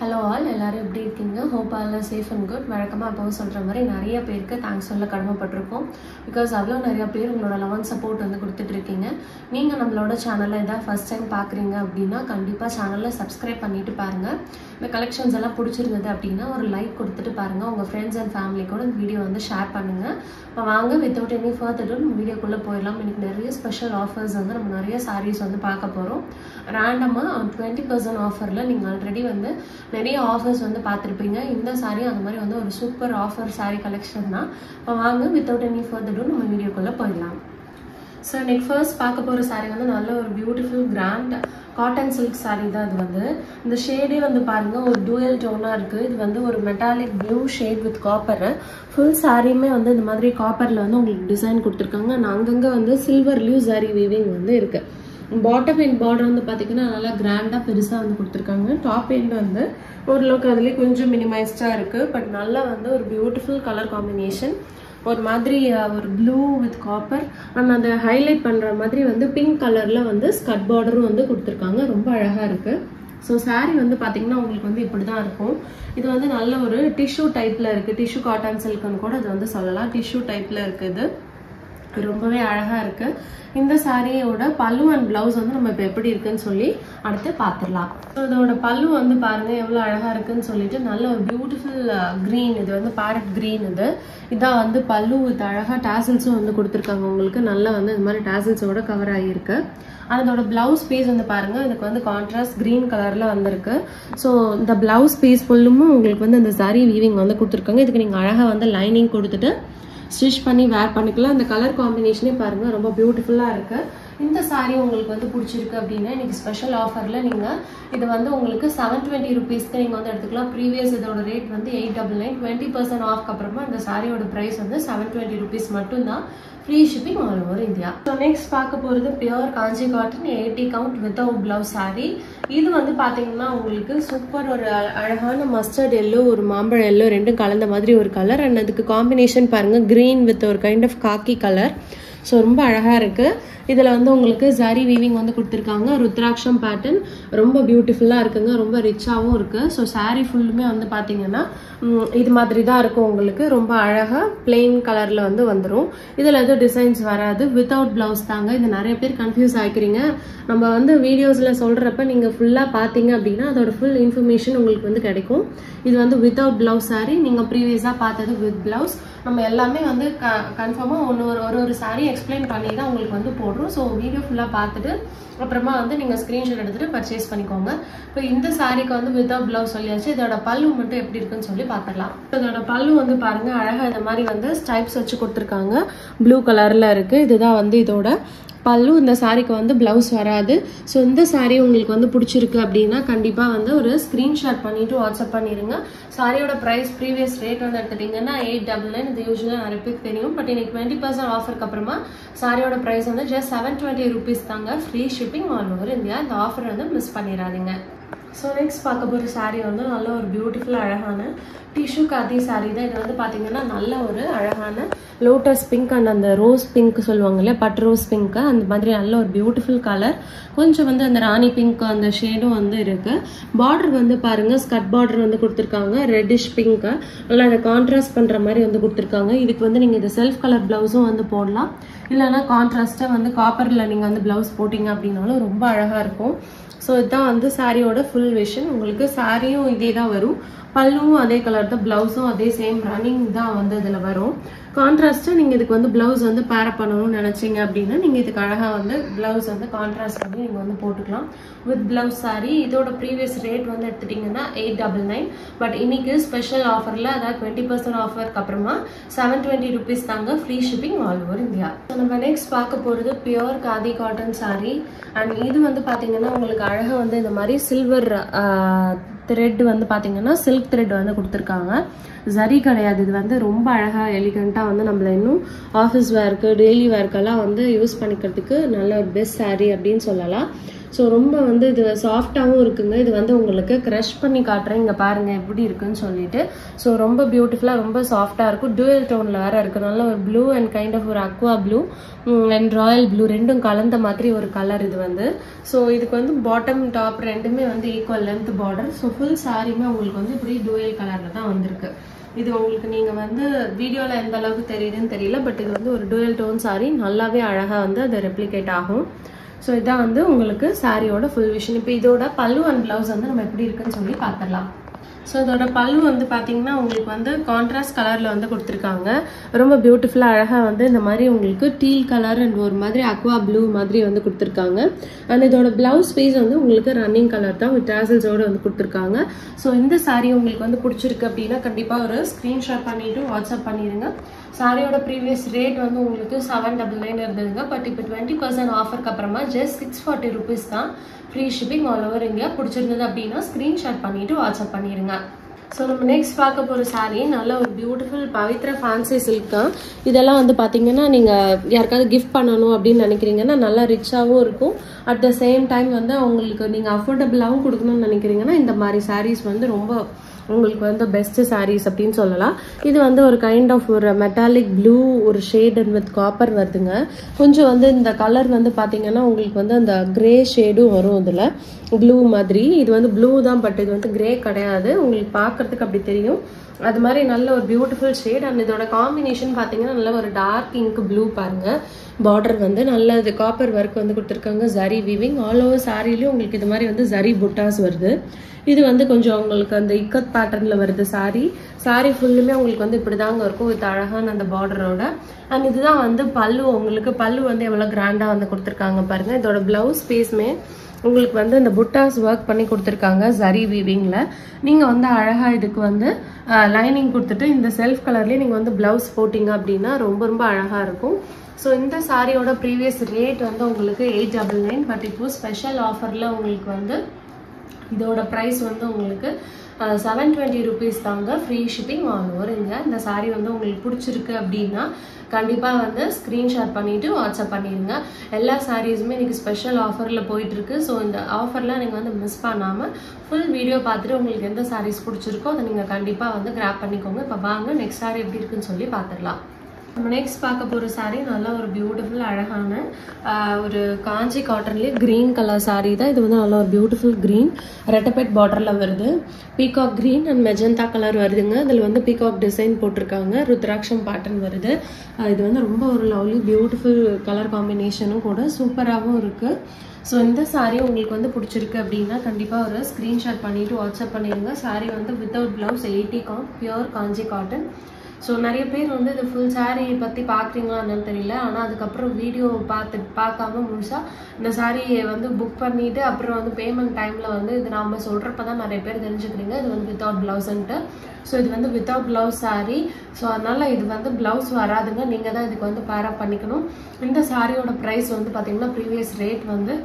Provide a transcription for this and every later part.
Hello all, எல்லாரும் எப்படி இருக்கீங்க? Hope all are safe and good. வழக்கமா அப்பவும் சொல்ற மாதிரி நிறைய பேருக்கு தேங்க்ஸ் சொல்ல கடமைப்பட்டிருக்கோம். பிகாஸ் அவ்வளோ நிறைய பேர் உங்களோட லவ் அண்ட் சப்போர்ட் வந்து கொடுத்துட்டு இருக்கீங்க. நீங்க நம்மளோட சேனலை இதான் ஃபர்ஸ்ட் டைம் பார்க்குறீங்க அப்படின்னா கண்டிப்பாக சேனலை சப்ஸ்கிரைப் பண்ணிட்டு பாருங்க. இந்த கலெக்ஷன்ஸ் எல்லாம் பிடிச்சிருந்தது அப்படின்னா ஒரு லைக் கொடுத்துட்டு பாருங்க. உங்க ஃப்ரெண்ட்ஸ் அண்ட் ஃபேமிலி கூட இந்த வீடியோ வந்து ஷேர் பண்ணுங்க. வாங்க வித்தவுட் எனி ஃபர்தர் நம்ம வீடியோக்குள்ளே போயிடலாம். இன்னைக்கு நிறைய ஸ்பெஷல் ஆஃபர்ஸ் வந்து நம்ம நிறைய சாரீஸ் வந்து பார்க்க போகிறோம். ரேண்டமாக 20% ஆஃபரில் நீங்கள் ஆல்ரெடி வந்து நிறைய ஆஃபர்ஸ் வந்து பார்த்துருப்பீங்க. இந்த சாரீ அந்த மாதிரி வந்து ஒரு சூப்பர் ஆஃபர் சாரீ கலெக்ஷன் தான். இப்போ வாங்க வித்தவுட் எனி ஃபர்தர் நம்ம வீடியோக்குள்ளே போயிடலாம். ஸோ இன்னைக்கு ஃபர்ஸ்ட் பார்க்க போகிற சாரீ வந்து நல்ல ஒரு beautiful grand cotton silk sari தான். இது வந்து இந்த ஷேடே வந்து பாருங்கள் ஒரு டூயல் டோனாக இருக்குது. இது வந்து ஒரு metallic blue shade with copper. Full சாரியுமே வந்து இந்த மாதிரி காப்பரில் வந்து உங்களுக்கு டிசைன் கொடுத்துருக்காங்க. அங்கங்கே வந்து சில்வர்லேயும் சாரீ வீவிங் வந்து இருக்குது. பாட்டம் எண்ட் பார்டர் வந்து பார்த்தீங்கன்னா நல்லா கிராண்டாக பெருசாக வந்து கொடுத்துருக்காங்க. டாப் எண்ட் வந்து ஓரளவுக்கு அதுலேயே கொஞ்சம் மினிமைஸ்டாக இருக்குது. பட் நல்லா வந்து ஒரு பியூட்டிஃபுல் கலர் காம்பினேஷன். ஒரு மாதிரி ஒரு ப்ளூ வித் காப்பர் அண்ட் அந்த ஹைலைட் பண்ணுற மாதிரி வந்து பிங்க் கலரில் வந்து ஸ்கர்ட் பார்டரும் வந்து கொடுத்துருக்காங்க. ரொம்ப அழகாக இருக்குது. ஸோ சாரீ வந்து பார்த்தீங்கன்னா உங்களுக்கு வந்து இப்படி தான் இருக்கும். இது வந்து நல்ல ஒரு டிஷ்யூ டைப்பில் இருக்குது. டிஷ்யூ காட்டன் சில்க்குன்னு கூட இது வந்து சொல்லலாம். டிஷ்யூ டைப்பில் இருக்குது. ரொம்பவே அழகாக இருக்குது. இந்த சாரியோட பல்லு அண்ட் பிளவுஸ் வந்து நம்ம இப்போ எப்படி இருக்குன்னு சொல்லி அடுத்து பார்த்துடலாம். ஸோ இதோட பல்லு வந்து பாருங்கள் எவ்வளோ அழகாக இருக்குன்னு சொல்லிட்டு நல்ல ஒரு பியூட்டிஃபுல் க்ரீன். இது வந்து பேரட் க்ரீன். இதான் வந்து பல்லு வித் அழகாக டேசல்ஸும் வந்து கொடுத்துருக்காங்க. உங்களுக்கு நல்லா வந்து இந்த மாதிரி டேசல்ஸோட கவர் ஆகியிருக்கு. அதோட பிளவுஸ் பீஸ் வந்து பாருங்கள் இதுக்கு வந்து கான்ட்ராஸ்ட் க்ரீன் கலரில் வந்திருக்கு. ஸோ இந்த பிளவுஸ் பீஸ் ஃபுல்லுமே உங்களுக்கு வந்து இந்த சாரீ வீவிங் வந்து கொடுத்துருக்காங்க. இதுக்கு நீங்கள் அழகாக வந்து லைனிங் கொடுத்துட்டு ஸ்டிச் பண்ணி வேர் பண்ணிக்கலாம். இந்த கலர் காம்பினேஷனே பாருங்கள் ரொம்ப பியூட்டிஃபுல்லாக இருக்குது. இந்த சாரீ உங்களுக்கு வந்து பிடிச்சிருக்கு அப்படின்னா இன்னைக்கு ஸ்பெஷல் ஆஃபரில் நீங்கள் இது வந்து உங்களுக்கு 720 ருபீஸ்க்கு நீங்கள் வந்து எடுத்துக்கலாம். ப்ரீவியஸ் இதோட ரேட் வந்து 899. 20% ஆஃப்க்கு அப்புறமா இந்த சாரியோட ப்ரைஸ் வந்து 720 ருபீஸ் மட்டும்தான். Free shipping all over India. So next பார்க்க போகிறது pure Kanchi cotton 80 count without blouse sari. இது வந்து பார்த்தீங்கன்னா உங்களுக்கு சூப்பர் ஒரு அழகான மஸ்டர்ட் எல்லோ ஒரு மாம்பழ எல்லோ ரெண்டும் கலந்த மாதிரி ஒரு கலர். அண்ட் அதுக்கு காம்பினேஷன் பாருங்கள் க்ரீன் வித் ஒரு kind of khaki colour. So ரொம்ப அழகாக இருக்குது. இதில் வந்து உங்களுக்கு சாரீ வீவிங் வந்து கொடுத்துருக்காங்க. ருத்ராட்சம் பேட்டர்ன் ரொம்ப பியூட்டிஃபுல்லாக இருக்குங்க. ரொம்ப ரிச்சாகவும் இருக்குது. ஸோ சாரீ ஃபுல்லுமே வந்து பார்த்தீங்கன்னா இது மாதிரி தான் இருக்கும். உங்களுக்கு ரொம்ப அழகாக பிளெயின் கலரில் வந்து வந்துடும். இதில் எதுவும் டிசைன்ஸ் வராது. வித்தவுட் பிளவுஸ் தாங்க. இது நிறைய பேர் கன்ஃபியூஸ் ஆகிக்கிறீங்க. நம்ம வந்து வீடியோஸில் சொல்கிறப்ப நீங்கள் ஃபுல்லாக பார்த்தீங்க அப்படின்னா அதோட ஃபுல் இன்ஃபர்மேஷன் உங்களுக்கு வந்து கிடைக்கும். இது வந்து வித்தவுட் பிளவுஸ் சாரீ. நீங்கள் ப்ரீவியஸாக பார்த்தது வித் பிளவுஸ். நம்ம எல்லாமே வந்து கன்ஃபார்மாக ஒரு சாரீ எக்ஸ்பிளைன் பண்ணி தான் உங்களுக்கு வந்து போடுறோம். ஸோ வீடியோ ஃபுல்லாக பார்த்துட்டு அப்புறமா வந்து நீங்கள் ஸ்க்ரீன்ஷாட் எடுத்துகிட்டு பர்ச்சேஸ் பண்ணிக்கோங்க. இப்போ இந்த சாரீக்கு வந்து வித்தவுட் பிளவுஸ் சொல்லியாச்சு. இதோட பல்லு மட்டும் எப்படி இருக்குன்னு சொல்லி பார்த்துடலாம். இதோட பல்லு வந்து பாருங்கள் அழகாக இந்த மாதிரி வந்து ஸ்டைப்ஸ் வச்சு கொடுத்துருக்காங்க. ப்ளூ கலரில் இருக்குது. இதுதான் வந்து இதோட பல்லு. இந்த சாரீக்கு வந்து பிளவுஸ் வராது. ஸோ இந்த சாரீ உங்களுக்கு வந்து பிடிச்சிருக்கு அப்படின்னா கண்டிப்பாக வந்து ஒரு ஸ்க்ரீன்ஷாட் பண்ணிவிட்டு வாட்ஸ்அப் பண்ணிடுங்க. சாரியோட ப்ரைஸ் ப்ரீவியஸ் ரேட் வந்து எடுத்துட்டிங்கன்னா 899. இது யூஸ்வலாக நிறைய பேருக்கு தெரியும். பட் இன்னைக்கு 20% ஆஃபருக்கு அப்புறமா சாரியோட ப்ரைஸ் வந்து ஜஸ்ட் 720 ருபீஸ் தாங்க. Free shipping all over India. இந்த ஆஃபர் வந்து மிஸ் பண்ணிடாதீங்க. ஸோ நெக்ஸ்ட் பார்க்க போகிற சாரீ வந்து நல்ல ஒரு பியூட்டிஃபுல் அழகான டிஷ்யூ காதி சாரீ தான். இது வந்து பார்த்தீங்கன்னா நல்ல ஒரு அழகான லோட்டஸ் பிங்க் அண்ட் அந்த ரோஸ் பிங்க் சொல்லுவாங்க இல்லையா, பட் ரோஸ் பிங்க்கு அந்த மாதிரி நல்ல ஒரு பியூட்டிஃபுல் கலர். கொஞ்சம் வந்து அந்த ராணி பிங்க் அந்த ஷேடும் வந்து இருக்குது. பார்டர் வந்து பாருங்கள் ஸ்கர்ட் பார்டர் வந்து கொடுத்துருக்காங்க. ரெட்டிஷ் பிங்க்கு நல்லா அதை கான்ட்ராஸ்ட் பண்ணுற மாதிரி வந்து கொடுத்துருக்காங்க. இதுக்கு வந்து நீங்கள் இந்த செல்ஃப் கலர் ப்ளவுஸும் வந்து போடலாம். இல்லைன்னா கான்ட்ராஸ்ட்டாக வந்து காப்பரில் நீங்கள் வந்து ப்ளவுஸ் போட்டிங்க அப்படின்னாலும் ரொம்ப அழகாக இருக்கும். ஸோ இதுதான் வந்து சாரியோட ஃபுல் விஷன். உங்களுக்கு சாரியும் இதே தான் வரும். பல்லுவும் அதே கலர் தான். பிளவுஸும் அதே சேம் ரன்னிங் தான் வந்து இதில் வரும். கான்ட்ராஸ்ட்டாக நீங்கள் இதுக்கு வந்து பிளவுஸ் வந்து பேரப் பண்ணணும்னு நினச்சிங்க அப்படின்னா நீங்கள் இதுக்கு அழகாக வந்து பிளவுஸ் வந்து கான்ட்ராஸ்ட் பண்ணி நீங்கள் வந்து போட்டுக்கலாம். With blouse sari. இதோட ப்ரீவியஸ் ரேட் வந்து எடுத்துட்டிங்கன்னா 899. பட் இன்னைக்கு ஸ்பெஷல் ஆஃபரில் அதாவது 20% ஆஃபருக்கு அப்புறமா 720 ருபீஸ் தாங்க. Free shipping all over India. So நம்ம நெக்ஸ்ட் பார்க்க போகிறது pure khadi cotton sari. And இது வந்து பார்த்தீங்கன்னா உங்களுக்கு அழகாக வந்து இந்த மாதிரி சில்வர் த்ரெட் வந்து பார்த்தீங்கன்னா சில்க் த்ரெட் வந்து கொடுத்துருக்காங்க. ஜரி கிடையாது. இது வந்து ரொம்ப அழகாக எலிகண்ட்டாக வந்து நம்மள இன்னும் ஆஃபீஸ் வேர்க்கு டெய்லி வேர்க்கெல்லாம் வந்து யூஸ் பண்ணிக்கிறதுக்கு நல்ல ஒரு பெஸ்ட் சாரீ அப்படின்னு சொல்லலாம். ஸோ ரொம்ப வந்து இது சாஃப்டாகவும் இருக்குங்க. இது வந்து உங்களுக்கு க்ரஷ் பண்ணி காட்டுறேன், இங்கே பாருங்கள் எப்படி இருக்குன்னு சொல்லிட்டு. ஸோ ரொம்ப பியூட்டிஃபுல்லாக ரொம்ப சாஃப்டாக இருக்கும். டூயல் டோனில் வேறு இருக்கிறதுனால ஒரு ப்ளூ அண்ட் கைண்ட் ஆஃப் ஒரு Aqua blue and Royal blue ரெண்டும் கலந்த மாதிரி ஒரு கலர் இது வந்து. ஸோ இதுக்கு வந்து பாட்டம் டாப் ரெண்டுமே வந்து equal length border. So full சாரியுமே உங்களுக்கு வந்து இப்படி டூயல் கலரில் தான் வந்திருக்கு. இது உங்களுக்கு நீங்கள் வந்து வீடியோவில் எந்த அளவுக்கு தெரியுதுன்னு தெரியல, பட் இது வந்து ஒரு டூயல் டோன் சாரி, நல்லாவே அழகாக வந்து அது ரெப்ளிகேட் ஆகும். ஸோ இதான் வந்து உங்களுக்கு சாரியோட ஃபுல் விஷன். இப்போ இதோட பல்லு அண்ட் ப்ளவுஸ் வந்து நம்ம எப்படி இருக்குன்னு சொல்லி பார்த்துடலாம். ஸோ இதோட பல்லு வந்து பார்த்தீங்கன்னா உங்களுக்கு வந்து கான்ட்ராஸ்ட் கலரில் வந்து கொடுத்துருக்காங்க. ரொம்ப பியூட்டிஃபுல்லாக அழகாக வந்து இந்த மாதிரி உங்களுக்கு டீல் கலர் அண்ட் ஒரு மாதிரி அக்வா ப்ளூ மாதிரி வந்து கொடுத்துருக்காங்க. அண்ட் இதோட ப்ளவுஸ் பீஸ் வந்து உங்களுக்கு ரன்னிங் கலர் தான் வித் டாசல்ஸோடு வந்து கொடுத்துருக்காங்க. ஸோ இந்த சாரீ உங்களுக்கு வந்து பிடிச்சிருக்கு அப்படின்னா கண்டிப்பாக ஒரு ஸ்க்ரீன்ஷாட் பண்ணிவிட்டு வாட்ஸ்அப் பண்ணிடுங்க. சாரியோட ப்ரீவியஸ் ரேட் வந்து உங்களுக்கு 799 இருந்ததுங்க. பட் இப்போ 20% ஆஃபருக்கு அப்புறமா ஜஸ்ட் 640 rupees தான். Free shipping all over India. பிடிச்சிருந்தது அப்படின்னா ஸ்க்ரீன்ஷாட் பண்ணிவிட்டு வாட்ஸ்அப் பண்ணிடுங்க. ஸோ நம்ம நெக்ஸ்ட் பார்க்க போகிற சாரீ நல்ல ஒரு பியூட்டிஃபுல் பவித்ரா ஃபேன்சி சில்க் தான். இதெல்லாம் வந்து பார்த்தீங்கன்னா நீங்கள் யாருக்காவது கிஃப்ட் பண்ணணும் அப்படின்னு நினைக்கிறீங்கன்னா நல்லா ரிச்சாகவும் இருக்கும். அட் த சேம் டைம் வந்து அவங்களுக்கு நீங்கள் அஃபோர்டபுளாகவும் கொடுக்கணும்னு நினைக்கிறீங்கன்னா இந்த மாதிரி சாரீஸ் வந்து ரொம்ப உங்களுக்கு வந்து பெஸ்ட் சாரீஸ் அப்படின்னு சொல்லலாம். இது வந்து ஒரு கைண்ட் ஆஃப் ஒரு மெட்டாலிக் ப்ளூ ஒரு ஷேட் அண்ட் வித் காப்பர் வருதுங்க. கொஞ்சம் வந்து இந்த கலர் வந்து பார்த்தீங்கன்னா உங்களுக்கு வந்து அந்த கிரே ஷேடும் வரும் இதில் ப்ளூ மாதிரி. இது வந்து ப்ளூ தான், பட் இது வந்து கிரே கிடையாது. உங்களுக்கு பார்க்கறதுக்கு அப்படி தெரியும். அது மாதிரி நல்ல ஒரு பியூட்டிஃபுல் ஷேட். அண்ட் இதோட காம்பினேஷன் பார்த்தீங்கன்னா நல்ல ஒரு டார்க் இங்க் ப்ளூ பாருங்கள். பார்டர் வந்து நல்ல இது காப்பர் ஒர்க் வந்து கொடுத்துருக்காங்க. ஜரி வீவிங் ஆல் ஓவர் சாரிலையும் உங்களுக்கு இது மாதிரி வந்து ஜரி புட்டாஸ் வருது. இது வந்து கொஞ்சம் உங்களுக்கு அந்த இக்கத் பேட்டர்னில் வருது சாரி. சாரி ஃபுல்லுமே உங்களுக்கு வந்து இப்படி தாங்க இருக்கும் வித் அழகான அந்த பார்டரோட. அண்ட் இதுதான் வந்து பல்லு. உங்களுக்கு பல்லு வந்து எவ்வளோ கிராண்டாக வந்து கொடுத்துருக்காங்க பாருங்கள். இதோட ப்ளவுஸ் பீஸுமே உங்களுக்கு வந்து இந்த புட்டாஸ் ஒர்க் பண்ணி கொடுத்துருக்காங்க ஜரி வீவிங்கில். நீங்கள் வந்து அழகாக இதுக்கு வந்து லைனிங் கொடுத்துட்டு இந்த செல்ஃப் கலர்லேயே நீங்கள் வந்து ப்ளவுஸ் போட்டிங்க அப்படின்னா ரொம்ப ரொம்ப அழகாக இருக்கும். ஸோ இந்த சாரியோட ப்ரீவியஸ் ரேட் வந்து உங்களுக்கு 899. பட் இப்போது ஸ்பெஷல் ஆஃபரில் உங்களுக்கு வந்து இதோட ப்ரைஸ் வந்து உங்களுக்கு 720 rupees தாங்க. Free shipping all over India. இந்த சாரீ வந்து உங்களுக்கு பிடிச்சிருக்கு அப்படின்னா கண்டிப்பாக வந்து ஸ்க்ரீன்ஷாட் பண்ணிவிட்டு வாட்ஸ்அப் பண்ணிடுங்க. எல்லா சாரீஸுமே இன்றைக்கி ஸ்பெஷல் ஆஃபரில் போயிட்டுருக்கு. ஸோ இந்த ஆஃபர்லாம் நீங்கள் வந்து மிஸ் பண்ணாமல் ஃபுல் வீடியோ பார்த்துட்டு உங்களுக்கு எந்த சாரீஸ் பிடிச்சிருக்கோ அதை நீங்கள் கண்டிப்பாக வந்து கிராப் பண்ணிக்கோங்க. இப்போ வாங்க நெக்ஸ்ட் சாரீ எப்படி இருக்குன்னு சொல்லி பார்த்துடலாம். நம்ம நெக்ஸ்ட் பார்க்க போகிற சாரீ நல்லா ஒரு பியூட்டிஃபுல் அழகான ஒரு காஞ்சி காட்டன்லேயே க்ரீன் கலர் சாரீ தான். இது வந்து நல்லா ஒரு பியூட்டிஃபுல் க்ரீன் ரெட்டபெட் பார்டரில் வருது. Peacock green and magenta colour வருதுங்க. அதில் வந்து பீகாக் டிசைன் போட்டிருக்காங்க. ருத்ராட்சம் பேட்டர்ன் வருது. இது வந்து ரொம்ப ஒரு லவ்லி பியூட்டிஃபுல் கலர் காம்பினேஷனும் கூட சூப்பராகவும் இருக்குது. ஸோ இந்த சாரீ உங்களுக்கு வந்து பிடிச்சிருக்கு அப்படின்னா கண்டிப்பாக ஒரு ஸ்க்ரீன்ஷாட் பண்ணிவிட்டு வாட்ஸ்அப் பண்ணிடுங்க. சாரீ வந்து without blouse 80 count pure Kanchi cotton. So நிறைய பேர் வந்து இது ஃபுல் சாரீ பற்றி பார்க்குறீங்களா என்னன்னு தெரியல. ஆனால் அதுக்கப்புறம் வீடியோ பார்க்காம முழுசாக இந்த சாரியை வந்து புக் பண்ணிவிட்டு அப்புறம் வந்து பேமெண்ட் டைமில் வந்து இது நாம் சொல்கிறப்ப தான் நிறைய பேர் தெரிஞ்சுக்கிறீங்க இது வந்து வித்தவுட் ப்ளவுஸ்ன்ட்டு. ஸோ இது வந்து வித்தவுட் ப்ளவுஸ் சாரீ. ஸோ அதனால் இது வந்து ப்ளவுஸ் வராதுங்க. நீங்கள் தான் இதுக்கு வந்து பேரப் பண்ணிக்கணும். இந்த சாரியோட ப்ரைஸ் வந்து பார்த்திங்கன்னா ப்ரீவியஸ் ரேட் வந்து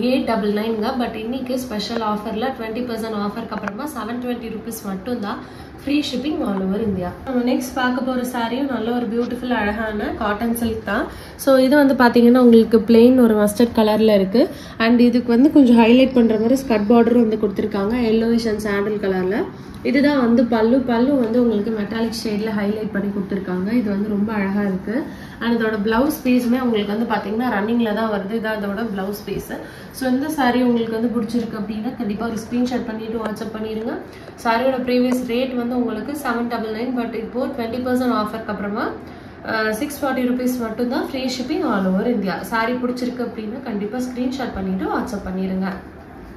899ங்க. பட் இன்னைக்கு ஸ்பெஷல் ஆஃபரில் 20% ஆஃபருக்கு அப்புறமா 720 rupees மட்டும்தான். Free shipping all over India. நம்ம நெக்ஸ்ட் பார்க்க போகிற சாரியும் நல்ல ஒரு பியூட்டிஃபுல் அழகான காட்டன் சில்க் தான். ஸோ இது வந்து பார்த்தீங்கன்னா உங்களுக்கு பிளெயின் ஒரு மஸ்டர்ட் கலரில் இருக்குது. அண்ட் இதுக்கு வந்து கொஞ்சம் ஹைலைட் பண்ணுற மாதிரி ஸ்கர்ட் பார்டரும் வந்து கொடுத்துருக்காங்க எல்லோயிஷ் அண்ட் சாண்டில் கலரில். இதுதான் வந்து பல்லு வந்து உங்களுக்கு மெட்டாலிக் ஷேடில் ஹைலைட் பண்ணி கொடுத்துருக்காங்க. இது வந்து ரொம்ப அழகாக இருக்குது. அண்ட் இதோட ப்ளவுஸ் பீஸுமே உங்களுக்கு வந்து பார்த்தீங்கன்னா ரன்னிங்கில் தான் வருது. இதான் இதோட ப்ளவுஸ் பீஸு. ஸோ இந்த சாரீ உங்களுக்கு வந்து பிடிச்சிருக்கு அப்படின்னா கண்டிப்பாக ஒரு ஸ்க்ரீன்ஷாட் பண்ணிவிட்டு வாட்ஸ்அப் பண்ணிடுங்க. சாரியோட ப்ரீவியஸ் ரேட் வந்து உங்களுக்கு 799. பட் இப்போது 20% ஆஃபருக்கு அப்புறமா 640 rupees மட்டும்தான். Free shipping all over India. Sari பிடிச்சிருக்கு அப்படின்னா கண்டிப்பாக ஸ்க்ரீன்ஷாட் பண்ணிவிட்டு வாட்ஸ்அப் பண்ணிடுங்க.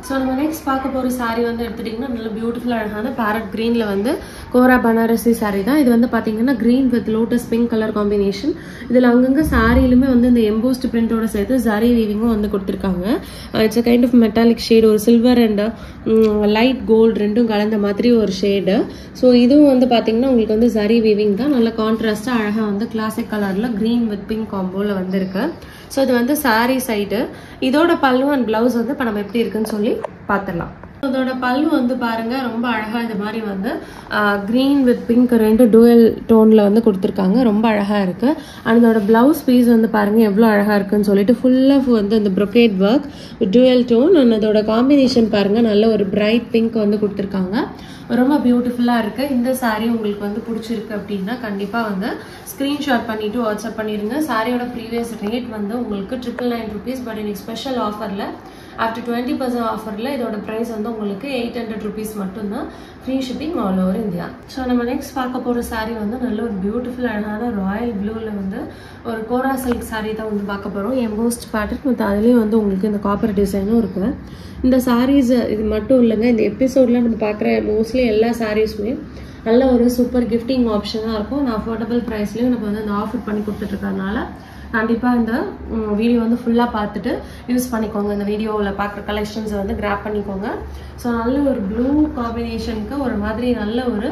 ஸோ நம்ம நெக்ஸ்ட் பார்க்க போகிற சாரீ வந்து எடுத்துட்டிங்கன்னா நல்ல பியூட்டிஃபுல் அழகான பேரட் க்ரீனில் வந்து கோரா பனாரசி சாரீ தான். இது வந்து பார்த்தீங்கன்னா green with lotus pink colour combination. இதில் அங்கங்கே சாரியிலுமே வந்து இந்த எம்போஸ்ட் பிரிண்டோட சேர்த்து ஜரி வீவிங்கும் வந்து கொடுத்துருக்காங்க. It's a kind of metallic shade. ஒரு சில்வர் அண்ட் லைட் கோல்டு ரெண்டும் கலந்த மாதிரி ஒரு ஷேடு. ஸோ இதுவும் வந்து பார்த்தீங்கன்னா உங்களுக்கு வந்து ஜரி வீவிங் தான். நல்ல கான்ட்ராஸ்ட்டாக அழகாக வந்து கிளாசிக் கலரில் க்ரீன் வித் பிங்க் காம்போவில் வந்துருக்கு. ஸோ இது வந்து சாரீ சைடு. இதோட பல்லு அண்ட் ப்ளவுஸ் வந்து இப்போ நம்ம எப்படி இருக்குன்னு சொல்லி பார்த்துடலாம். அதோட பல்லு வந்து பாருங்க ரொம்ப அழகா இது மாதிரி வந்து கிரீன் வித் பிங்க் ரெண்டு டூயல் டோன்ல வந்து கொடுத்துருக்காங்க. ரொம்ப அழகா இருக்கு. அண்ட் அதோட பிளவுஸ் பீஸ் வந்து பாருங்க எவ்வளோ அழகா இருக்குன்னு சொல்லிட்டு ஃபுல்லா வந்து இந்த brocade work dual tone. And அதோட காம்பினேஷன் பாருங்க நல்ல ஒரு பிரைட் பிங்க் வந்து கொடுத்துருக்காங்க. ரொம்ப பியூட்டிஃபுல்லாக இருக்குது. இந்த சாரீ உங்களுக்கு வந்து பிடிச்சிருக்கு அப்படின்னா கண்டிப்பாக வந்து ஸ்க்ரீன்ஷாட் பண்ணிவிட்டு வாட்ஸ்அப் பண்ணிடுங்க. சாரியோட ப்ரீவியஸ் ரேட் வந்து உங்களுக்கு 999 rupees. பட் இன்னைக்கு ஸ்பெஷல் ஆஃபரில் ஆஃப்டர் 20% ஆஃபரில் இதோட ப்ரைஸ் வந்து உங்களுக்கு 800 rupees மட்டும்தான். Free shipping all over India. So நம்ம நெக்ஸ்ட் பார்க்க போகிற சாரீ வந்து நல்ல ஒரு பியூட்டிஃபுல் அழகான ராயல் ப்ளூவில் வந்து ஒரு கோரா சில்க் சாரீ தான் வந்து பார்க்க போகிறோம். எம்போஸ்ட் பேட்டர்ன் மற்ற அதுலேயும் வந்து உங்களுக்கு இந்த காப்பர் டிசைனும் இருக்குது. இந்த சாரீஸ் இது மட்டும் இல்லைங்க, இந்த எபிசோடில் நம்ம பார்க்குற மோஸ்ட்லி எல்லா சாரீஸுமே நல்ல ஒரு சூப்பர் கிஃப்டிங் ஆப்ஷனாக இருக்கும். நான் அஃபோர்டபுள் ப்ரைஸ்லேயும் நம்ம வந்து இந்த ஆஃபர் பண்ணி கொடுத்துட்ருக்கறதுனால கண்டிப்பாக இந்த வீடியோ வந்து ஃபுல்லாக பார்த்துட்டு யூஸ் பண்ணிக்கோங்க. இந்த வீடியோவில் பார்க்குற கலெக்ஷன்ஸை வந்து கிராப் பண்ணிக்கோங்க. ஸோ நல்ல ஒரு ப்ளூ காம்பினேஷனுக்கு ஒரு மாதிரி நல்ல ஒரு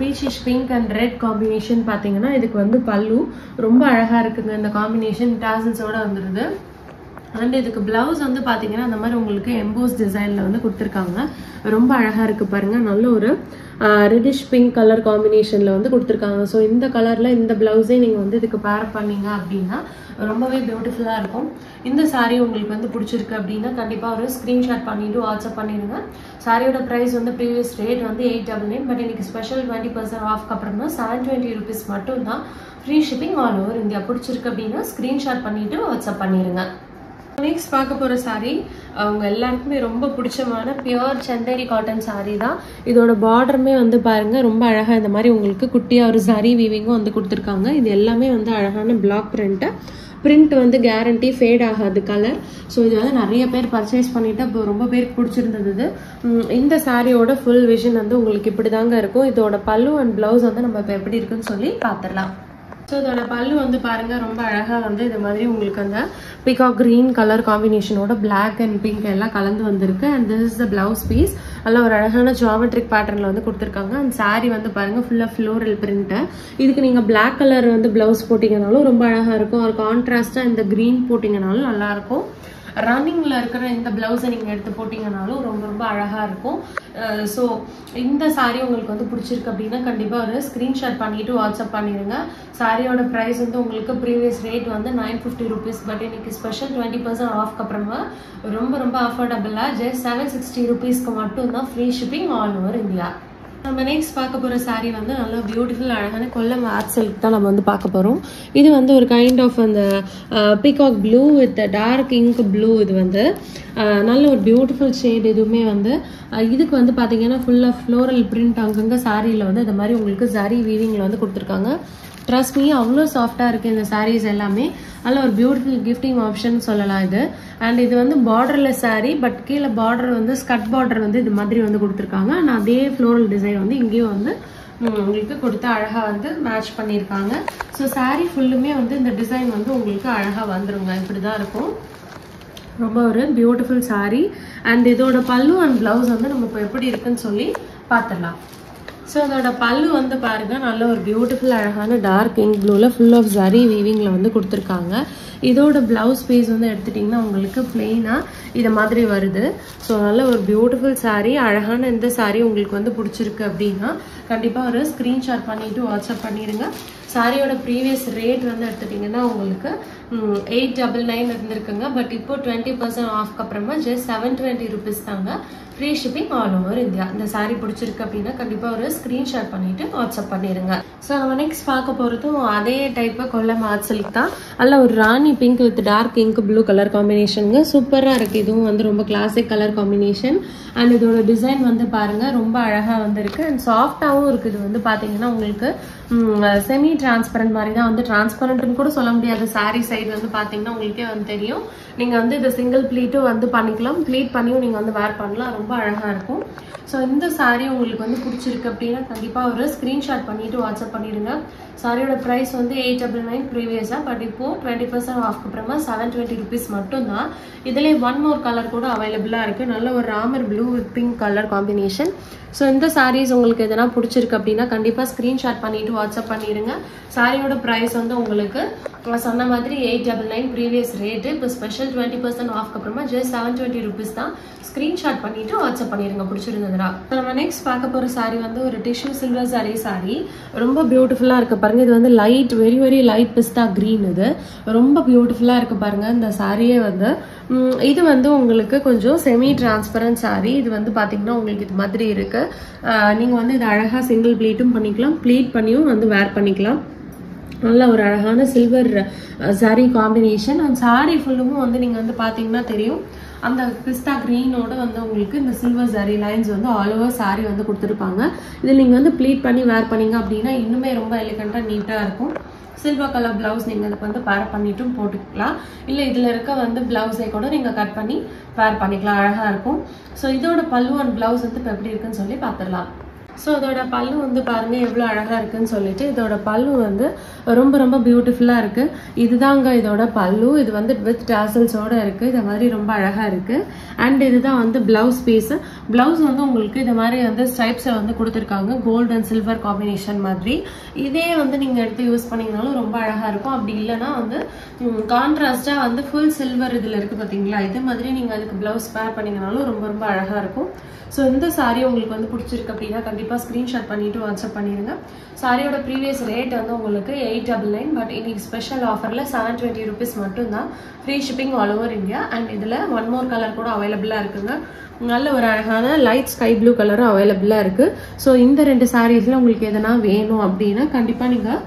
peachish pink and red combination பார்த்தீங்கன்னா இதுக்கு வந்து பல்லு ரொம்ப அழகாக இருக்குங்க. இந்த காம்பினேஷன் டாசல்ஸோடு வந்துடுது. அண்ட் இதுக்கு பிளவுஸ் வந்து பார்த்தீங்கன்னா அந்த மாதிரி உங்களுக்கு எம்போஸ் டிசைனில் வந்து கொடுத்துருக்காங்க. ரொம்ப அழகாக இருக்குது பாருங்கள். நல்ல ஒரு ரெட்டிஷ் பிங்க் கலர் காம்பினேஷனில் வந்து கொடுத்துருக்காங்க. ஸோ இந்த கலரில் இந்த ப்ளவுஸே நீங்கள் வந்து இதுக்கு பேர் பண்ணீங்க அப்படின்னா ரொம்பவே பியூட்டிஃபுல்லாக இருக்கும். இந்த சாரீ உங்களுக்கு வந்து பிடிச்சிருக்கு அப்படின்னா கண்டிப்பாக ஒரு ஸ்க்ரீன்ஷாட் பண்ணிவிட்டு வாட்ஸ்அப் பண்ணிடுங்க. சாரியோட ப்ரைஸ் வந்து ப்ரீவியஸ் ரேட் வந்து 899. பட் இன்னைக்கு ஸ்பெஷல் 20% ஆஃப்க்கு அப்புறமா 720 rupees மட்டும் தான். Free shipping all over India. பிடிச்சிருக்கு அப்படின்னா ஸ்க்ரீன்ஷாட் பண்ணிவிட்டு வாட்ஸ்அப் பண்ணிடுங்க. நெக்ஸ்ட் பார்க்க போகிற சாரீ அவங்க எல்லாருக்குமே ரொம்ப பிடிச்சமான பியூர் சந்தேரி காட்டன் சாரீ தான். இதோட பார்டருமே வந்து பாருங்கள் ரொம்ப அழகாக இந்த மாதிரி உங்களுக்கு குட்டியாக ஒரு சரி வீவிங்கும் வந்து கொடுத்துருக்காங்க. இது எல்லாமே வந்து அழகான பிளாக் பிரிண்ட் வந்து கேரண்டி ஃபேட் ஆகாது கலர். ஸோ இது வந்து நிறைய பேர் பர்ச்சேஸ் பண்ணிவிட்டு இப்போ ரொம்ப பேருக்கு பிடிச்சிருந்தது. இந்த சாரியோட ஃபுல் விஷன் வந்து உங்களுக்கு இப்படி தாங்க இருக்கும். இதோட பல்லு அண்ட் ப்ளவுஸ் வந்து நம்ம இப்போ எப்படி இருக்குன்னு சொல்லி பார்த்துடலாம். ஸோ இதோட பல்லு வந்து பாருங்கள் ரொம்ப அழகாக வந்து இது மாதிரி உங்களுக்கு அந்த பிகாக் க்ரீன் கலர் காம்பினேஷனோட பிளாக் அண்ட் பிங்க் எல்லாம் கலந்து வந்திருக்கு. And this is the blouse piece. நல்லா ஒரு அழகான ஜியாமெட்ரிக் பேட்டர்னில் வந்து கொடுத்துருக்காங்க. அண்ட் சாரீ வந்து பாருங்கள் ஃபுல்லாக ஃப்ளோரல் பிரிண்ட்டு. இதுக்கு நீங்கள் பிளாக் கலர் வந்து ப்ளவுஸ் போட்டிங்கனாலும் ரொம்ப அழகாக இருக்கும். ஒரு கான்ட்ராஸ்ட்டாக இந்த க்ரீன் போட்டிங்கனாலும் நல்லாயிருக்கும். ரன்னிங்கில் இருக்கிற இந்த ப்ளவுஸை நீங்கள் எடுத்து போட்டிங்கனாலும் ரொம்ப ரொம்ப அழகாக இருக்கும். ஸோ இந்த சாரீ உங்களுக்கு வந்து பிடிச்சிருக்கு அப்படின்னா கண்டிப்பாக ஒரு ஸ்க்ரீன்ஷாட் பண்ணிவிட்டு வாட்ஸ்அப் பண்ணிடுங்க. சாரியோட ப்ரைஸ் வந்து உங்களுக்கு ப்ரீவியஸ் ரேட் வந்து 950 rupees. பட் இன்னைக்கு ஸ்பெஷல் 20% ஆஃப்க்கு அப்புறமா ரொம்ப ரொம்ப அஃபோர்டபுளாக ஜஸ்ட் 760 rupeesக்கு மட்டும்தான். Free shipping all over India. நம்ம நெக்ஸ்ட் பார்க்க போகிற சாரீ வந்து நல்லா பியூட்டிஃபுல் அழகான கொல்லம் ஆர்ட் சில்க் தான் நம்ம வந்து பார்க்க போகிறோம். இது வந்து ஒரு கைண்ட் ஆஃப் அந்த peacock blue with dark ink blue. இது வந்து நல்ல ஒரு பியூட்டிஃபுல் ஷேட். இதுவுமே வந்து இதுக்கு வந்து பார்த்தீங்கன்னா ஃபுல்லாக ஃப்ளோரல் பிரிண்ட் அங்கங்கே சாரியில் வந்து இந்த மாதிரி உங்களுக்கு சாரி வீவிங்கில் வந்து கொடுத்துருக்காங்க. ட்ரஸ்ட் மீ அவ்வளோ சாஃப்டாக இருக்குது இந்த சாரீஸ் எல்லாமே. நல்ல ஒரு பியூட்டிஃபுல் கிஃப்டிங் ஆப்ஷன் சொல்லலாம் இது. அண்ட் இது வந்து பார்டர்லெஸ் சாரீ. பட் கீழே பார்டர் வந்து ஸ்கட் பார்டர் வந்து இது மாதிரி வந்து கொடுத்துருக்காங்க. ஆனால் அதே ஃப்ளோரல் டிசைன் வந்து இங்கேயும் வந்து உங்களுக்கு கொடுத்து அழகாக வந்து மேட்ச் பண்ணியிருக்காங்க. ஸோ சாரீ ஃபுல்லுமே வந்து இந்த டிசைன் வந்து உங்களுக்கு அழகாக வந்துருங்க. இப்படி தான் இருக்கும். ரொம்ப ஒரு பியூட்டிஃபுல் சாரீ. அண்ட் இதோட பல்லு அண்ட் ப்ளவுஸ் வந்து நம்ம இப்போ எப்படி இருக்குன்னு சொல்லி பார்த்துடலாம். ஸோ அதோட பல்லு வந்து பாருங்கள் நல்ல ஒரு பியூட்டிஃபுல் அழகான டார்க் இங்க் ப்ளூவில் ஃபுல் ஆஃப் ஜரி வீவிங்கில் வந்து கொடுத்துருக்காங்க. இதோட ப்ளவுஸ் பீஸ் வந்து எடுத்துட்டிங்கன்னா உங்களுக்கு பிளெயினாக இது மாதிரி வருது. ஸோ நல்ல ஒரு பியூட்டிஃபுல் சாரீ. அழகான இந்த சாரீ உங்களுக்கு வந்து பிடிச்சிருக்கு அப்படின்னா கண்டிப்பாக ஒரு ஸ்க்ரீன்ஷாட் பண்ணிவிட்டு வாட்ஸ்அப் பண்ணிடுங்க. சாரியோட ப்ரீவியஸ் ரேட் வந்து எடுத்துட்டிங்கன்னா உங்களுக்கு 899 இருந்திருக்குங்க. பட் இப்போ 20% ஆஃப்க்கு அப்புறமா ஜஸ்ட் 720 rupees தாங்க. Free shipping all over India. இந்த சாரீ பிடிச்சிருக்கு அப்படின்னா கண்டிப்பாக ஒரு ஸ்க்ரீன்ஷாட் பண்ணிவிட்டு வாட்ஸ்அப் பண்ணிடுங்க. ஸோ நம்ம நெக்ஸ்ட் பார்க்க போகிறதும் அதே டைப்பாக கொல்லம் ஆர்ட் சில்க் தான். அதில் ஒரு rani pink with dark ink blue colour காம்பினேஷனுங்க. சூப்பராக இருக்குது. இதுவும் வந்து ரொம்ப கிளாசிக் கலர் காம்பினேஷன். அண்ட் இதோட டிசைன் வந்து பாருங்கள் ரொம்ப அழகாக வந்துருக்கு. அண்ட் சாஃப்டாகவும் இருக்குது. இது வந்து பார்த்தீங்கன்னா உங்களுக்கு செமி டிரான்ஸ்பரண்ட் மாதிரி தான். வந்து டிரான்ஸ்பரண்ட்னு கூட சொல்ல முடியாது. சாரீ சைடு வந்து பார்த்தீங்கன்னா உங்களுக்கே வந்து தெரியும். நீங்கள் வந்து இதை சிங்கிள் ப்ளீட்டும் வந்து பண்ணிக்கலாம். ப்ளீட் பண்ணியும் நீங்கள் வந்து வேர் பண்ணலாம். ரொம்ப அழகாக இருக்கும். ஸோ இந்த சாரீ உங்களுக்கு வந்து பிடிச்சிருக்கு அப்படின்னா கண்டிப்பாக ஒரு ஸ்க்ரீன்ஷாட் பண்ணிவிட்டு வாட்ஸ்அப் பண்ணிடுங்க. சாரியோட ப்ரைஸ் வந்து 899 ப்ரீவியஸாக. பட் இப்போது 20% ஆஃப்க்கு அப்புறமா 720 rupees மட்டும்தான். இதுலேயே ஒன் மோர் கலர் கூட அவைலபிளாக இருக்குது. நல்ல ஒரு Ramar blue with pink colour combination. So இந்த சாரீஸ் உங்களுக்கு எதனா பிடிச்சிருக்கு அப்படின்னா கண்டிப்பாக ஸ்க்ரீன்ஷாட் பண்ணிவிட்டு வாட்ஸ்அப் பண்ணிடுங்க. சாரியோட ப்ரைஸ் வந்து உங்களுக்கு சொன்ன மாதிரி 899 ப்ரீவியஸ் ரேட்டு. இப்போ ஸ்பெஷல் 20% ஆஃப்க்கு அப்புறமா ஜஸ்ட் 720 ருபீஸ் தான். ஸ்க்ரீன்ஷாட் பண்ணிட்டு வாட்ஸ்அப் பண்ணிடுங்க பிடிச்சிருந்ததுனா. நம்ம நெக்ஸ்ட் பார்க்க போகிற சாரி வந்து ஒரு டிஷ்யூ சில்வர் சாரி. ரொம்ப பியூட்டிஃபுல்லாக இருக்குது பாருங்கள். இது வந்து லைட் வெரி வெரி லைட் பிஸ்தா க்ரீன். இது ரொம்ப பியூட்டிஃபுல்லாக இருக்குது பாருங்கள். இந்த சாரியே வந்து இது வந்து உங்களுக்கு கொஞ்சம் செமி டிரான்ஸ்பரண்ட் சாரி. இது வந்து பார்த்தீங்கன்னா உங்களுக்கு இது மாதிரி இருக்குது. நீங்கள் வந்து இது அழகாக சிங்கிள் ப்ளீட்டும் பண்ணிக்கலாம், ப்ளீட் பண்ணியும் வந்து வேர் பண்ணிக்கலாம். நல்ல ஒரு அழகான சில்வர் சாரி காம்பினேஷன். அந்த சாரி ஃபுல்லும் வந்து நீங்கள் வந்து பார்த்தீங்கன்னா தெரியும் அந்த பிஸ்தா க்ரீனோட வந்து உங்களுக்கு இந்த சில்வர் சாரி லைன்ஸ் வந்து ஆல் ஓவர் சாரி வந்து கொடுத்துருப்பாங்க. இதில் நீங்கள் வந்து ப்ளீட் பண்ணி வேர் பண்ணிங்க அப்படின்னா இன்னுமே ரொம்ப எலிகண்ட்டாக நீட்டாக இருக்கும். சில்வர் கலர் ப்ளவுஸ் நீங்கள் இதுக்கு வந்து பேர் பண்ணிட்டும் போட்டுக்கலாம். இல்லை இதில் இருக்க வந்து ப்ளவுஸை கூட நீங்கள் கட் பண்ணி வேர் பண்ணிக்கலாம், அழகாக இருக்கும். ஸோ இதோட பல்லு அண்ட் ப்ளவுஸ் வந்து இப்போ எப்படி இருக்குன்னு சொல்லி பார்த்துடலாம். ஸோ இதோட பல்லு வந்து பாருங்கள் எவ்வளோ அழகாக இருக்குன்னு சொல்லிட்டு. இதோட பல்லு வந்து ரொம்ப ரொம்ப பியூட்டிஃபுல்லாக இருக்குது. இதுதாங்க இதோட பல்லு. இது வந்து வித் டாசல்ஸோடு இருக்குது. இது மாதிரி ரொம்ப அழகாக இருக்குது. அண்ட் இதுதான் வந்து ப்ளவுஸ் பீஸு. ப்ளவுஸ் வந்து உங்களுக்கு இது மாதிரி வந்து ஸ்ட்ரைப்ஸை வந்து கொடுத்துருக்காங்க, கோல்டு அண்ட் சில்வர் காம்பினேஷன் மாதிரி. இதே வந்து நீங்கள் எடுத்து யூஸ் பண்ணிங்கனாலும் ரொம்ப அழகாக இருக்கும். அப்படி இல்லைனா வந்து கான்ட்ராஸ்டாக வந்து ஃபுல் சில்வர் இதில் இருக்குது பார்த்தீங்களா, இது மாதிரி நீங்கள் அதுக்கு ப்ளவுஸ் பேர் பண்ணிங்கனாலும் ரொம்ப ரொம்ப அழகாக இருக்கும். ஸோ இந்த சாரி உங்களுக்கு வந்து பிடிச்சிருக்கு அப்படின்னா கண்டிப்பாக ஸ்க்ரீன்ஷாட் பண்ணிவிட்டு வாட்ஸ்அப் பண்ணிடுங்க. சாரியோட ப்ரீவியஸ் ரேட் வந்து உங்களுக்கு 899. பட் இன்னைக்கு ஸ்பெஷல் ஆஃபரில் 720 ருபீஸ் மட்டும்தான். Free shipping all over India. And இதில் ஒன் மோர் கலர் கூட அவைலபிளாக இருக்குங்க. நல்ல ஒரு அழகான லைட் ஸ்கை ப்ளூ கலரும் அவைலபிளாக இருக்குது. ஸோ இந்த 2 சாரீஸில் உங்களுக்கு எதனா வேணும் அப்படின்னா கண்டிப்பாக நீங்கள்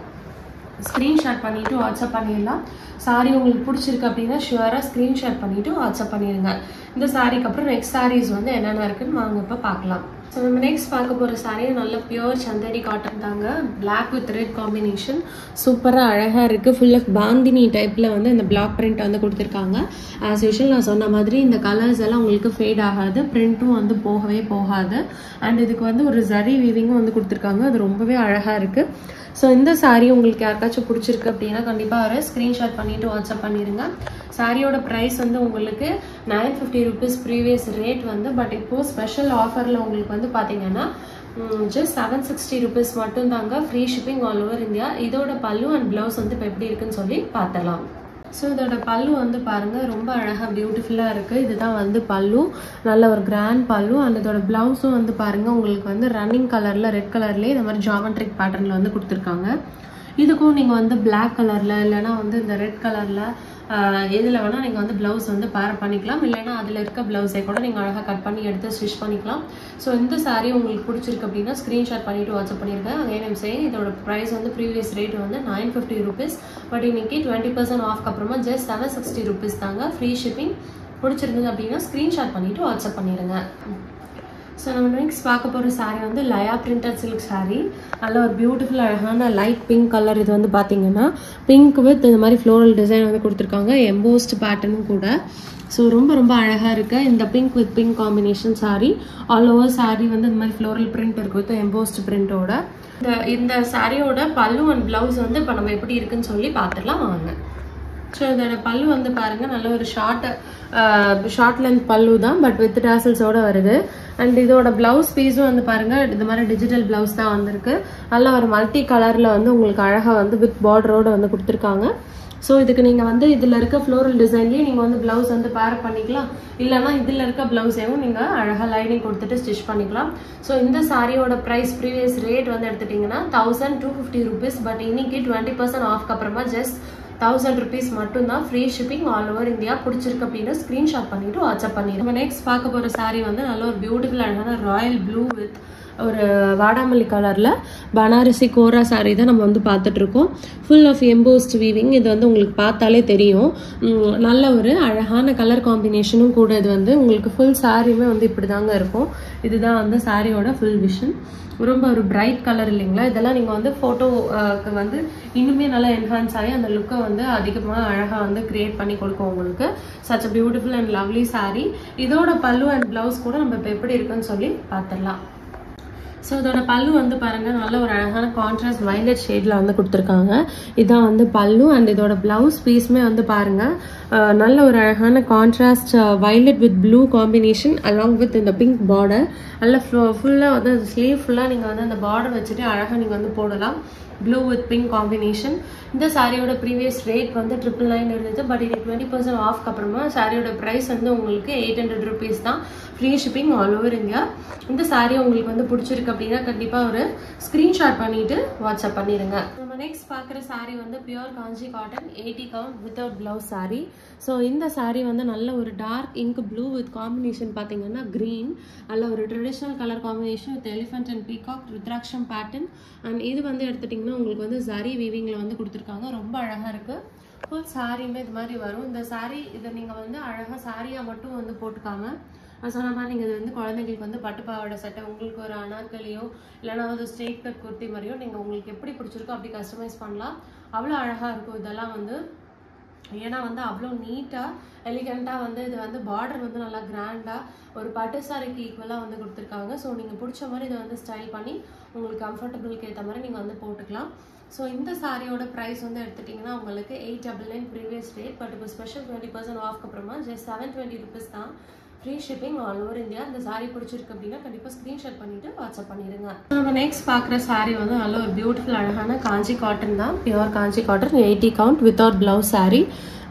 ஸ்க்ரீன்ஷாட் பண்ணிவிட்டு வாட்ஸ்அப் பண்ணிடலாம். சாரி உங்களுக்கு பிடிச்சிருக்கு அப்படின்னா ஷுவராக ஸ்க்ரீன்ஷாட் பண்ணிவிட்டு வாட்ஸ்அப் பண்ணிடுங்க. இந்த சாரிக்கு அப்புறம் நெக்ஸ்ட் சாரீஸ் வந்து என்னென்ன இருக்குன்னு வாங்க இப்போ பார்க்கலாம். ஸோ நம்ம நெக்ஸ்ட் பார்க்க போகிற சாரீ நல்ல பியூர் சந்தேரி காட்டன் தாங்க. பிளாக் வித் ரெட் காம்பினேஷன் சூப்பராக அழகாக இருக்குது. ஃபுல் ஆஃப் பாந்தினி டைப்பில் வந்து இந்த பிளாக் பிரிண்ட் வந்து கொடுத்துருக்காங்க. ஆஸ் யூஷுவல் நான் சொன்ன மாதிரி இந்த கலர்ஸ் எல்லாம் உங்களுக்கு ஃபேட் ஆகாது, பிரிண்ட்டும் வந்து போகவே போகாது. அண்ட் இதுக்கு வந்து ஒரு ஜரி வீவிங்கும் வந்து கொடுத்துருக்காங்க. அது ரொம்பவே அழகாக இருக்குது. ஸோ இந்த சாரீ உங்களுக்கு யாருக்காச்சும் பிடிச்சிருக்கு அப்படின்னா கண்டிப்பாக ஒரு ஸ்க்ரீன்ஷாட் பண்ணிவிட்டு வாட்ஸ்அப் பண்ணிடுங்க. சாரியோட ப்ரைஸ் வந்து உங்களுக்கு 950 ருபீஸ் ப்ரீவியஸ் ரேட் வந்து. பட் இப்போது ஸ்பெஷல் ஆஃபரில் உங்களுக்கு வந்து பார்த்தீங்கன்னா ஜஸ்ட் 760 ருபீஸ் மட்டும் தாங்க. Free shipping all over India. இதோட பல்லு அண்ட் ப்ளவுஸ் வந்து இப்போ எப்படி இருக்குன்னு சொல்லி பார்த்துடலாம். ஸோ இதோட பல்லு வந்து பாருங்கள் ரொம்ப அழகாக பியூட்டிஃபுல்லாக இருக்குது. இதுதான் வந்து பல்லு, நல்ல ஒரு கிராண்ட் பல்லு. அண்ட் இதோட ப்ளவுஸும் வந்து பாருங்கள் உங்களுக்கு வந்து ரன்னிங் கலரில் ரெட் கலர்லேயே இந்த மாதிரி ஜாமெட்ரிக் பேட்டர்னில் வந்து கொடுத்துருக்காங்க. இதுக்கும் நீங்கள் வந்து பிளாக் கலரில் இல்லைனா வந்து இந்த ரெட் கலரில் எதில் வேணால் நீங்கள் வந்து ப்ளவுஸ் வந்து பேர் பண்ணிக்கலாம். இல்லைனா அதில் இருக்க ப்ளவுஸை கூட நீங்கள் அழகாக கட் பண்ணி எடுத்து ஸ்டிச் பண்ணிக்கலாம். ஸோ இந்த சாரீ உங்களுக்கு பிடிச்சிருக்கு அப்படின்னா ஸ்க்ரீன்ஷாட் பண்ணிவிட்டு வாட்ஸ்அப் பண்ணியிருக்கேன். அதே டைம் செய்ய இதோட ப்ரைஸ் வந்து ப்ரீவியஸ் ரேட் வந்து 950 ருபீஸ். பட் இன்னைக்கு 20% ஆஃப்க்கு அப்புறமா ஜஸ்ட் 760 ருபீஸ் தாங்க. Free shipping. பிடிச்சிருந்தது அப்படின்னா ஸ்க்ரீன்ஷாட் பண்ணிவிட்டு வாட்ஸ்அப் பண்ணிடுங்க. ஸோ நம்ம நெக்ஸ்ட் பார்க்க போகிற சாரீ வந்து லயா பிரிண்டட் சில்க் சாரீ. நல்ல ஒரு பியூட்டிஃபுல் அழகான லைட் பிங்க் கலர். இது வந்து பார்த்தீங்கன்னா பிங்க் வித் இந்த மாதிரி ஃப்ளோரல் டிசைன் வந்து கொடுத்துருக்காங்க, எம்போஸ்ட் பேட்டர்னும் கூட. ஸோ ரொம்ப ரொம்ப அழகாக இருக்குது இந்த pink with pink combination sari. All over sari வந்து இந்த மாதிரி ஃப்ளோரல் பிரிண்ட் இருக்குது வித் எம்போஸ்ட் பிரிண்டோட. இந்த சாரியோட பல்லு அண்ட் ப்ளவுஸ் வந்து இப்போ நம்ம எப்படி இருக்குன்னு சொல்லி பார்த்துடலாம் வாங்க. ஸோ இதோட பல்லு வந்து பாருங்கள் நல்ல ஒரு ஷார்ட் லென்த் பல்லு தான், பட் வித் டாசல்ஸோடு வருது. அண்ட் இதோட ப்ளவுஸ் பீஸும் வந்து பாருங்கள் இந்த மாதிரி டிஜிட்டல் ப்ளவுஸ் தான் வந்திருக்கு. நல்ல ஒரு மல்டி கலரில் வந்து உங்களுக்கு அழகாக வந்து வித் பார்டரோடு வந்து கொடுத்துருக்காங்க. ஸோ இதுக்கு நீங்கள் வந்து இதில் இருக்க ஃப்ளோரல் டிசைன்லேயே நீங்கள் வந்து ப்ளவுஸ் வந்து பேர் பண்ணிக்கலாம். இல்லைனா இதில் இருக்க ப்ளவுஸையும் நீங்கள் அழகாக லைனிங் கொடுத்துட்டு ஸ்டிச் பண்ணிக்கலாம். ஸோ இந்த சாரியோட ப்ரைஸ் ப்ரீவியஸ் ரேட் வந்து எடுத்துட்டிங்கன்னா 1250 ருபீஸ். பட் இன்னைக்கு 20% ஆஃப்க்கு அப்புறமா ஜஸ்ட் 1000 ருபீஸ் மட்டும்தான். Free shipping all over India. பிடிச்சிருக்கு அப்படின்னா ஸ்க்ரீன்ஷாட் பண்ணிவிட்டு வாட்ஸ்அப் பண்ணிடுங்க. நம்ம நெக்ஸ்ட் பார்க்க போகிற சாரீ வந்து நல்ல ஒரு பியூட்டிஃபுல் அழகான ராயல் ப்ளூ வித் ஒரு வாடாமல்லி கலரில் பனாரசி கோரா சாரீ தான் நம்ம வந்து பார்த்துட்ருக்கோம். Full of embossed weaving. இது வந்து உங்களுக்கு பார்த்தாலே தெரியும் நல்ல ஒரு அழகான கலர் காம்பினேஷனும் கூட. இது வந்து உங்களுக்கு ஃபுல் சாரியுமே வந்து இப்படி தாங்க இருக்கும். இதுதான் வந்து சாரியோட ஃபுல் விஷன். ரொம்ப ஒரு பிரைட் கலர் இல்லைங்களா. இதெல்லாம் நீங்கள் வந்து ஃபோட்டோக்கு வந்து இன்னுமே நல்லா என்ஹான்ஸ் ஆகி அந்த லுக்கை வந்து அதிகமாக அழகாக வந்து கிரியேட் பண்ணி கொடுக்கும் உங்களுக்கு. Such a beautiful and lovely sari. இதோட பல்லு அண்ட் ப்ளவுஸ் கூட நம்ம இப்போ எப்படி இருக்குன்னு சொல்லி பார்த்துடலாம். ஸோ இதோட பல்லு வந்து பாருங்கள் நல்ல ஒரு அழகான கான்ட்ராஸ்ட் வயலட் ஷேடில் வந்து கொடுத்துருக்காங்க. இதான் வந்து பல்லு. அண்ட் இதோட ப்ளவுஸ் பீஸுமே வந்து பாருங்கள் நல்ல ஒரு அழகான contrast violet with blue combination along with இந்த பிங்க் பார்டர். நல்ல ஃபுல்லாக வந்து ஸ்லீவ் ஃபுல்லாக நீங்கள் வந்து அந்த பார்டர் வச்சுட்டு அழகாக நீங்கள் வந்து போடலாம். Blue with pink combination. இந்த சாரியோட ப்ரீவியஸ் ரேட் வந்து 999 இருந்தது. பட் இது 20% ஆஃப்க்கு அப்புறமா சாரியோட ப்ரைஸ் வந்து உங்களுக்கு 800 rupees தான். Free shipping all over India. இந்த சாரி உங்களுக்கு வந்து பிடிச்சிருக்கு அப்படின்னா கண்டிப்பாக ஒரு ஸ்க்ரீன்ஷாட் பண்ணிட்டு வாட்ஸ்அப் பண்ணிடுங்க. நம்ம நெக்ஸ்ட் பார்க்குற சாரி வந்து pure Kanchi cotton 80 count without blouse sari. So இந்த சாரி வந்து நல்ல ஒரு dark ink blue with combination பார்த்தீங்கன்னா க்ரீன், நல்ல ஒரு traditional colour combination with elephant and peacock ருத்ராட்சம் பேட்டர்ன். அண்ட் இது வந்து எடுத்துட்டிங்கன்னா உங்களுக்கு வந்து ஜரி வீவிங்கில் வந்து கொடுத்துருக்காங்க. ரொம்ப அழகாக இருக்குது. ஃபுல் சாரியுமே இது மாதிரி வரும். இந்த சாரி இதை நீங்கள் வந்து அழகாக சாரியாக மட்டும் வந்து போட்டுக்காம சொன்ன மாதிரி நீங்கள் இது வந்து குழந்தைங்களுக்கு வந்து பட்டுப்பாவோட சட்டை, உங்களுக்கு ஒரு அனார்கலியோ இல்லைனா வந்து ஸ்ட்ரெயிட் கட் குர்த்தி மாதிரியோ நீங்கள் உங்களுக்கு எப்படி பிடிச்சிருக்கோ அப்படி கஸ்டமைஸ் பண்ணலாம். அவ்வளோ அழகாக இருக்கும் இதெல்லாம் வந்து. ஏன்னா வந்து அவ்வளோ நீட்டாக எலிகண்ட்டாக வந்து இது வந்து பார்டர் வந்து நல்லா கிராண்டாக ஒரு பட்டு சாரிக்கு ஈக்குவலாக வந்து கொடுத்துருக்காங்க. ஸோ நீங்கள் பிடிச்ச மாதிரி இதை வந்து ஸ்டைல் பண்ணி உங்களுக்கு கம்ஃபர்டபுளுக்கு ஏற்ற மாதிரி நீங்கள் வந்து போட்டுக்கலாம். ஸோ இந்த சாரியோட ப்ரைஸ் வந்து எடுத்துட்டிங்கன்னா உங்களுக்கு 899 ப்ரீவியஸ் ரேட். பட் இப்போ ஸ்பெஷல் 20% ஆஃப்க்கு அப்புறமா ஜஸ்ட் 720 rupees தான். Free shipping all over India. இந்த சாரி பிடிச்சிருக்கு அப்படின்னா கண்டிப்பாக ஸ்க்ரீன்ஷாட் பண்ணிவிட்டு வாட்ஸ்அப் பண்ணிடுங்க. நம்ம நெக்ஸ்ட் பார்க்குற சாரி வந்து நல்ல ஒரு பியூட்டிஃபுல் அழகான காஞ்சி காட்டன் தான். Pure Kanchi cotton 80 count without blouse sari.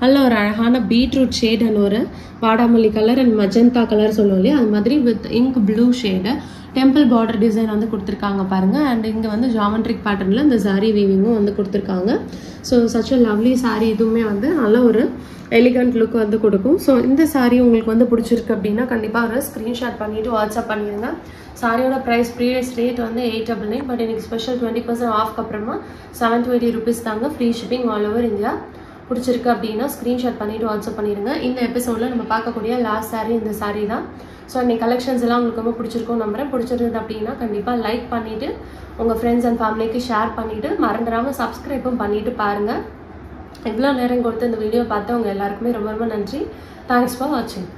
நல்ல ஒரு அழகான பீட்ரூட் ஷேட் அண்ட் ஒரு வாடாமல்லி கலர் அண்ட் மஜந்தா கலர் சொல்லுவோம் இல்லையா, அது மாதிரி with ink blue shade temple border design வந்து கொடுத்துருக்காங்க பாருங்கள். அண்ட் இங்கே வந்து ஜாமெட்ரிக் பேட்டர்னில் இந்த சாரி வீவிங்கும் வந்து கொடுத்துருக்காங்க. So such a lovely sorry. இதுவுமே வந்து நல்ல ஒரு எலிகண்ட் லுக் வந்து கொடுக்கும். ஸோ இந்த சாரி உங்களுக்கு வந்து பிடிச்சிருக்கு அப்படின்னா கண்டிப்பாக ஒரு ஸ்க்ரீன்ஷாட் பண்ணிவிட்டு வாட்ஸ்அப் பண்ணிடுங்க. சாரியோட ப்ரைஸ் ப்ரீவியஸ் ரேட் வந்து 899. பட் எனக்கு ஸ்பெஷல் 20% ஆஃப்க்கு அப்புறமா 720 rupees தாங்க. Free shipping all over India. பிடிச்சிருக்கு அப்படின்னா ஸ்க்ரீன்ஷாட் பண்ணிவிட்டு வாட்ஸ்அப் பண்ணிடுங்க. இந்த எபிசோடில் நம்ம பார்க்கக்கூடிய லாஸ்ட் சாரி இந்த சாரி தான். ஸோ இன்னைக்கு கலெக்ஷன்ஸ் எல்லாம் உங்களுக்கு ரொம்ப பிடிச்சிருக்கும் நம்புறேன். பிடிச்சிருந்தது அப்படின்னா கண்டிப்பாக லைக் பண்ணிவிட்டு உங்கள் ஃப்ரெண்ட்ஸ் அண்ட் ஃபேமிலிக்கு ஷேர் பண்ணிவிட்டு மறந்துடாமல் சப்ஸ்கிரைப்பும் பண்ணிவிட்டு பாருங்கள். இவ்வளோ நேரம் கொடுத்து இந்த வீடியோ பார்த்தவங்க எல்லாருக்குமே ரொம்ப ரொம்ப நன்றி. தேங்க்ஸ் ஃபார் வாட்சிங்.